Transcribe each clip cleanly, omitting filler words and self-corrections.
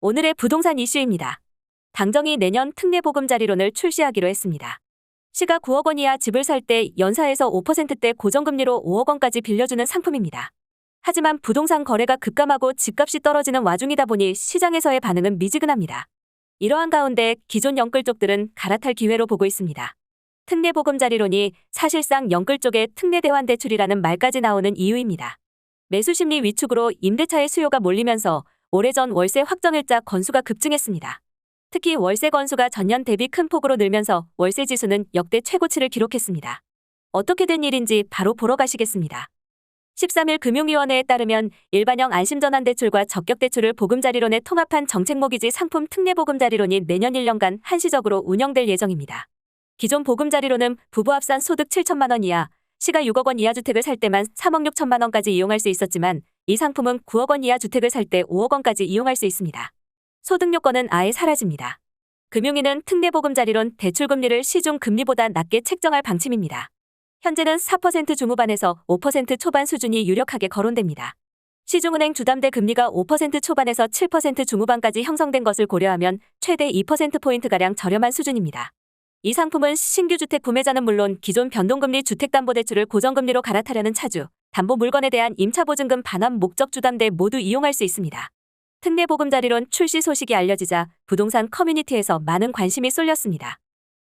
오늘의 부동산 이슈입니다. 당정이 내년 특례보금자리론을 출시하기로 했습니다. 시가 9억 원 이하 집을 살 때 연사에서 5%대 고정금리로 5억 원까지 빌려주는 상품입니다. 하지만 부동산 거래가 급감하고 집값이 떨어지는 와중이다 보니 시장에서의 반응은 미지근합니다. 이러한 가운데 기존 영끌 쪽들은 갈아탈 기회로 보고 있습니다. 특례보금자리론이 사실상 영끌 쪽의 특례대환대출이라는 말까지 나오는 이유입니다. 매수심리 위축으로 임대차의 수요가 몰리면서 오래전 월세 확정일자 건수가 급증했습니다. 특히 월세 건수가 전년 대비 큰 폭으로 늘면서 월세 지수는 역대 최고치를 기록했습니다. 어떻게 된 일인지 바로 보러 가시겠습니다. 13일 금융위원회에 따르면 일반형 안심전환대출과 적격대출을 보금자리론에 통합한 정책모기지 상품 특례보금자리론이 내년 1년간 한시적으로 운영될 예정입니다. 기존 보금자리론은 부부 합산 소득 7천만 원 이하, 시가 6억 원 이하 주택을 살 때만 3억 6천만 원까지 이용할 수 있었지만 이 상품은 9억 원 이하 주택을 살 때 5억 원까지 이용할 수 있습니다. 소득 요건은 아예 사라집니다. 금융위는 특례보금자리론 대출금리를 시중 금리보다 낮게 책정할 방침입니다. 현재는 4% 중후반에서 5% 초반 수준이 유력하게 거론됩니다. 시중은행 주담대 금리가 5% 초반에서 7% 중후반까지 형성된 것을 고려하면 최대 2%포인트가량 저렴한 수준입니다. 이 상품은 신규 주택 구매자는 물론 기존 변동금리 주택담보대출을 고정금리로 갈아타려는 차주, 담보 물건에 대한 임차보증금 반환 목적 주담대 모두 이용할 수 있습니다. 특례보금자리론 출시 소식이 알려지자 부동산 커뮤니티에서 많은 관심이 쏠렸습니다.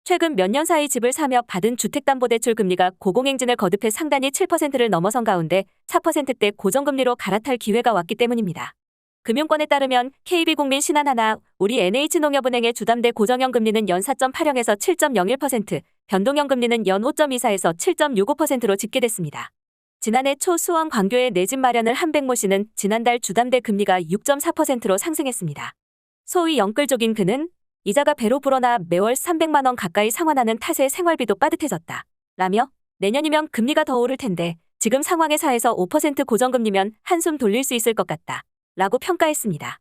최근 몇 년 사이 집을 사며 받은 주택담보대출 금리가 고공행진을 거듭해 상단이 7%를 넘어선 가운데 4%대 고정금리로 갈아탈 기회가 왔기 때문입니다. 금융권에 따르면 KB국민 신한하나, 우리 NH농협은행의 주담대 고정형 금리는 연 4.80에서 7.01%, 변동형 금리는 연 5.24에서 7.65%로 집계됐습니다. 지난해 초 수원 광교의 내 집 마련을 한 백모 씨는 지난달 주담대 금리가 6.4%로 상승했습니다. 소위 영끌족인 그는 이자가 배로 불어나 매월 300만 원 가까이 상환하는 탓에 생활비도 빠듯해졌다 라며 내년이면 금리가 더 오를 텐데 지금 상황에 4에서 5% 고정금리면 한숨 돌릴 수 있을 것 같다 라고 평가했습니다.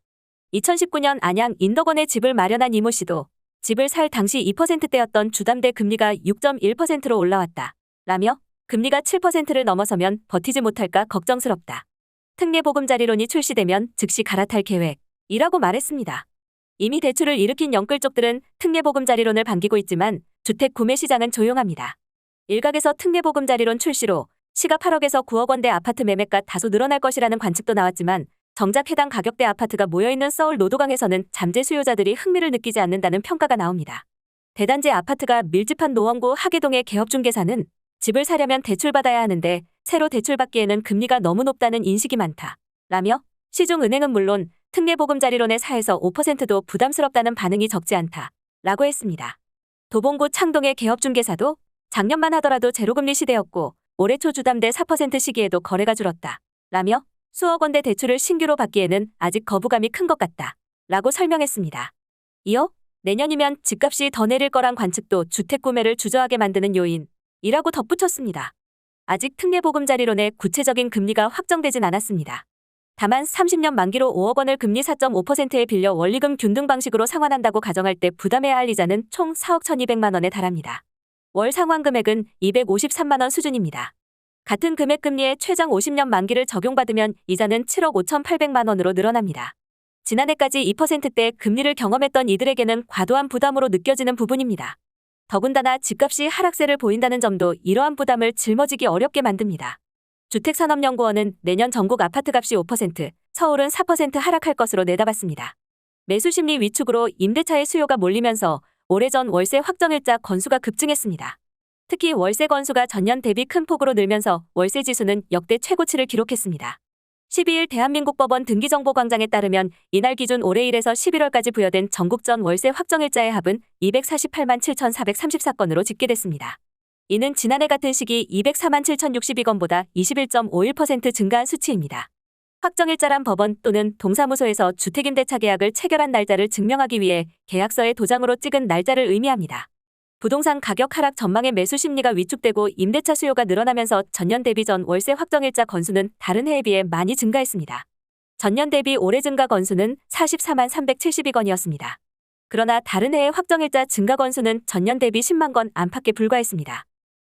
2019년 안양 인덕원에 집을 마련한 이모 씨도 집을 살 당시 2%대였던 주담대 금리가 6.1%로 올라왔다 라며 금리가 7%를 넘어서면 버티지 못할까 걱정스럽다. 특례보금자리론이 출시되면 즉시 갈아탈 계획이라고 말했습니다. 이미 대출을 일으킨 영끌족들은 특례보금자리론을 반기고 있지만 주택 구매 시장은 조용합니다. 일각에서 특례보금자리론 출시로 시가 8억에서 9억 원대 아파트 매매가 다소 늘어날 것이라는 관측도 나왔지만 정작 해당 가격대 아파트가 모여있는 서울 노도강에서는 잠재 수요자들이 흥미를 느끼지 않는다는 평가가 나옵니다. 대단지 아파트가 밀집한 노원구 하계동의 개업중개사는 집을 사려면 대출받아야 하는데 새로 대출받기에는 금리가 너무 높다는 인식이 많다 라며 시중은행은 물론 특례보금자리론의 4에서 5%도 부담스럽다는 반응이 적지 않다 라고 했습니다. 도봉구 창동의 개업중개사도 작년만 하더라도 제로금리 시대였고 올해 초 주담대 4% 시기에도 거래가 줄었다 라며 수억 원대 대출을 신규로 받기에는 아직 거부감이 큰 것 같다 라고 설명했습니다. 이어 내년이면 집값이 더 내릴 거란 관측도 주택 구매를 주저하게 만드는 요인이라고 덧붙였습니다. 아직 특례보금자리론의 구체적인 금리가 확정되진 않았습니다. 다만 30년 만기로 5억 원을 금리 4.5%에 빌려 원리금 균등 방식으로 상환한다고 가정할 때 부담해야 할 이자는 총 4억 1,200만 원에 달합니다. 월 상환 금액은 253만 원 수준입니다. 같은 금액 금리에 최장 50년 만기를 적용받으면 이자는 7억 5,800만 원으로 늘어납니다. 지난해까지 2%대 금리를 경험했던 이들에게는 과도한 부담으로 느껴지는 부분입니다. 더군다나 집값이 하락세를 보인다는 점도 이러한 부담을 짊어지기 어렵게 만듭니다. 주택산업연구원은 내년 전국 아파트값이 5%, 서울은 4% 하락할 것으로 내다봤습니다. 매수심리 위축으로 임대차의 수요가 몰리면서 오래전 월세 확정일자 건수가 급증했습니다. 특히 월세 건수가 전년 대비 큰 폭으로 늘면서 월세 지수는 역대 최고치를 기록했습니다. 12일 대한민국법원 등기정보광장에 따르면 이날 기준 올해 1에서 11월까지 부여된 전국전 월세 확정일자의 합은 248만 7,434건으로 집계됐습니다. 이는 지난해 같은 시기 204만 7,062건보다 21.51% 증가한 수치입니다. 확정일자란 법원 또는 동사무소에서 주택임대차 계약을 체결한 날짜를 증명하기 위해 계약서에 도장으로 찍은 날짜를 의미합니다. 부동산 가격 하락 전망에 매수 심리가 위축되고 임대차 수요가 늘어나면서 전년 대비 전 월세 확정일자 건수는 다른 해에 비해 많이 증가했습니다. 전년 대비 올해 증가 건수는 44만 372건이었습니다. 그러나 다른 해의 확정일자 증가 건수는 전년 대비 10만 건 안팎에 불과했습니다.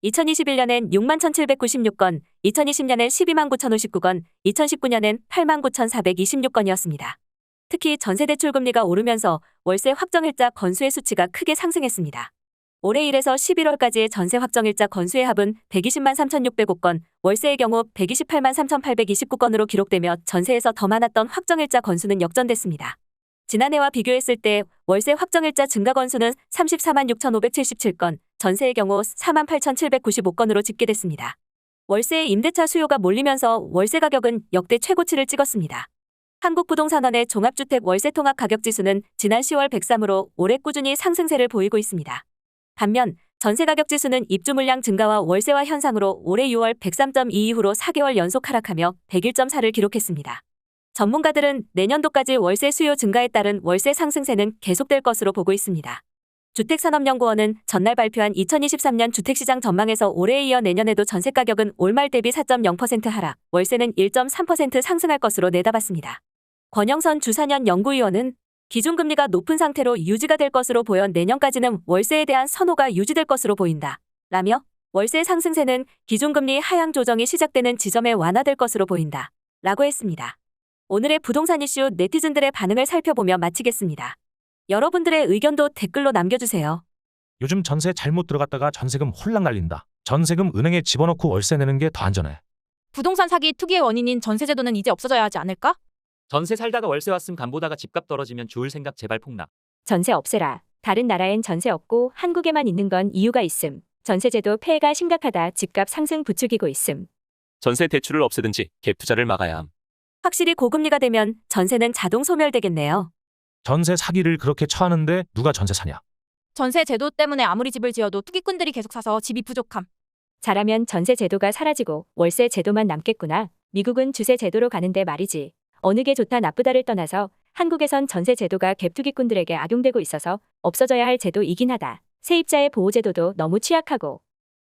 2021년엔 6만 1,796건, 2020년엔 12만 9,059건, 2019년엔 8만 9,426건이었습니다. 특히 전세대출 금리가 오르면서 월세 확정일자 건수의 수치가 크게 상승했습니다. 올해 1에서 11월까지의 전세 확정일자 건수의 합은 120만 3,605건, 월세의 경우 128만 3,829건으로 기록되며 전세에서 더 많았던 확정일자 건수는 역전됐습니다. 지난해와 비교했을 때 월세 확정일자 증가 건수는 34만 6,577건, 전세의 경우 4만 8,795건으로 집계됐습니다. 월세의 임대차 수요가 몰리면서 월세 가격은 역대 최고치를 찍었습니다. 한국부동산원의 종합주택 월세 통합 가격지수는 지난 10월 103으로 올해 꾸준히 상승세를 보이고 있습니다. 반면 전세 가격 지수는 입주 물량 증가와 월세화 현상으로 올해 6월 103.2 이후로 4개월 연속 하락하며 101.4를 기록했습니다. 전문가들은 내년도까지 월세 수요 증가에 따른 월세 상승세는 계속될 것으로 보고 있습니다. 주택산업연구원은 전날 발표한 2023년 주택시장 전망에서 올해에 이어 내년에도 전세 가격은 올 말 대비 4.0% 하락, 월세는 1.3% 상승할 것으로 내다봤습니다. 권영선 주사년 연구위원은 기준금리가 높은 상태로 유지가 될 것으로 보여 내년까지는 월세에 대한 선호가 유지될 것으로 보인다. 라며 월세 상승세는 기준금리 하향 조정이 시작되는 지점에 완화될 것으로 보인다. 라고 했습니다. 오늘의 부동산 이슈 네티즌들의 반응을 살펴보며 마치겠습니다. 여러분들의 의견도 댓글로 남겨주세요. 요즘 전세 잘못 들어갔다가 전세금 홀랑 날린다. 전세금 은행에 집어넣고 월세 내는 게 더 안전해. 부동산 사기 투기의 원인인 전세제도는 이제 없어져야 하지 않을까? 전세 살다가 월세 왔음 간보다가 집값 떨어지면 주울 생각 제발 폭락. 전세 없애라. 다른 나라엔 전세 없고 한국에만 있는 건 이유가 있음. 전세제도 폐해가 심각하다. 집값 상승 부추기고 있음. 전세 대출을 없애든지 갭 투자를 막아야 함. 확실히 고금리가 되면 전세는 자동 소멸되겠네요. 전세 사기를 그렇게 처하는데 누가 전세 사냐. 전세제도 때문에 아무리 집을 지어도 투기꾼들이 계속 사서 집이 부족함. 잘하면 전세 제도가 사라지고 월세 제도만 남겠구나. 미국은 주세 제도로 가는데 말이지. 어느 게 좋다 나쁘다를 떠나서 한국에선 전세 제도가 갭 투기꾼들에게 악용되고 있어서 없어져야 할 제도이긴 하다. 세입자의 보호제도도 너무 취약하고.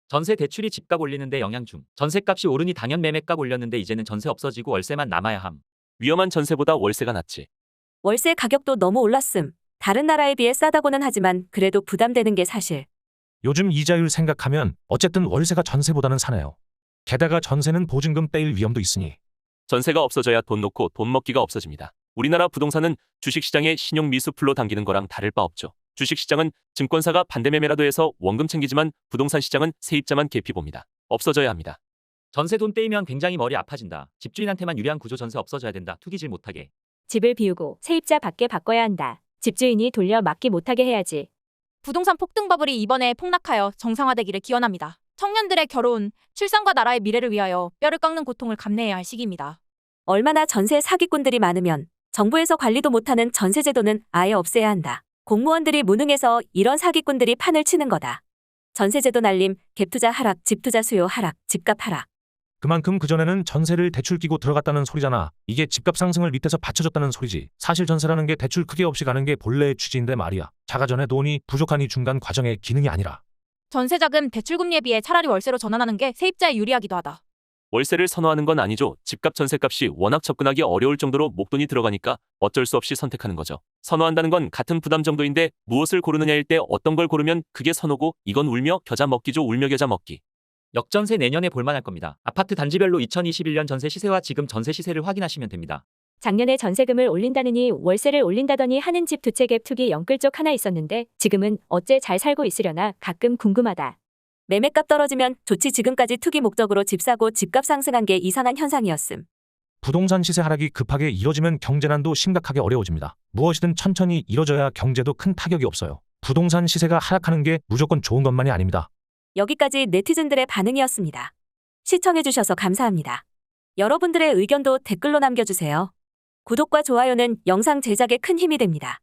전세 대출이 집값 올리는데 영향 중. 전세값이 오르니 당연 매매값 올렸는데 이제는 전세 없어지고 월세만 남아야 함. 위험한 전세보다 월세가 낫지. 월세 가격도 너무 올랐음. 다른 나라에 비해 싸다고는 하지만 그래도 부담되는 게 사실. 요즘 이자율 생각하면 어쨌든 월세가 전세보다는 사네요. 게다가 전세는 보증금 떼일 위험도 있으니. 전세가 없어져야 돈 놓고 돈 먹기가 없어집니다. 우리나라 부동산은 주식시장의 신용 미수풀로 당기는 거랑 다를 바 없죠. 주식시장은 증권사가 반대매매라도 해서 원금 챙기지만 부동산 시장은 세입자만 개피 봅니다. 없어져야 합니다. 전세 돈 떼이면 굉장히 머리 아파진다. 집주인한테만 유리한 구조 전세 없어져야 된다. 투기질 못하게. 집을 비우고 세입자 밖에 바꿔야 한다. 집주인이 돌려 막기 못하게 해야지. 부동산 폭등 버블이 이번에 폭락하여 정상화되기를 기원합니다. 청년들의 결혼, 출산과 나라의 미래를 위하여 뼈를 깎는 고통을 감내해야 할 시기입니다. 얼마나 전세 사기꾼들이 많으면 정부에서 관리도 못하는 전세제도는 아예 없애야 한다. 공무원들이 무능해서 이런 사기꾼들이 판을 치는 거다. 전세제도 날림, 갭투자 하락, 집투자 수요 하락, 집값 하락. 그만큼 그전에는 전세를 대출 끼고 들어갔다는 소리잖아. 이게 집값 상승을 밑에서 받쳐줬다는 소리지. 사실 전세라는 게 대출 크게 없이 가는 게 본래의 취지인데 말이야. 자가 전에 돈이 부족하니 중간 과정의 기능이 아니라. 전세자금 대출금리에 비해 차라리 월세로 전환하는 게 세입자에 유리하기도 하다. 월세를 선호하는 건 아니죠. 집값 전세값이 워낙 접근하기 어려울 정도로 목돈이 들어가니까 어쩔 수 없이 선택하는 거죠. 선호한다는 건 같은 부담 정도인데 무엇을 고르느냐일 때 어떤 걸 고르면 그게 선호고 이건 울며 겨자 먹기죠. 울며 겨자 먹기. 역전세 내년에 볼만할 겁니다. 아파트 단지별로 2021년 전세 시세와 지금 전세 시세를 확인하시면 됩니다. 작년에 전세금을 올린다느니 월세를 올린다더니 하는 집 두 채 갭 투기 영끌쪽 하나 있었는데 지금은 어째 잘 살고 있으려나 가끔 궁금하다. 매매값 떨어지면 좋지. 지금까지 투기 목적으로 집 사고 집값 상승한 게 이상한 현상이었음. 부동산 시세 하락이 급하게 이뤄지면 경제난도 심각하게 어려워집니다. 무엇이든 천천히 이뤄져야 경제도 큰 타격이 없어요. 부동산 시세가 하락하는 게 무조건 좋은 것만이 아닙니다. 여기까지 네티즌들의 반응이었습니다. 시청해주셔서 감사합니다. 여러분들의 의견도 댓글로 남겨주세요. 구독과 좋아요는 영상 제작에 큰 힘이 됩니다.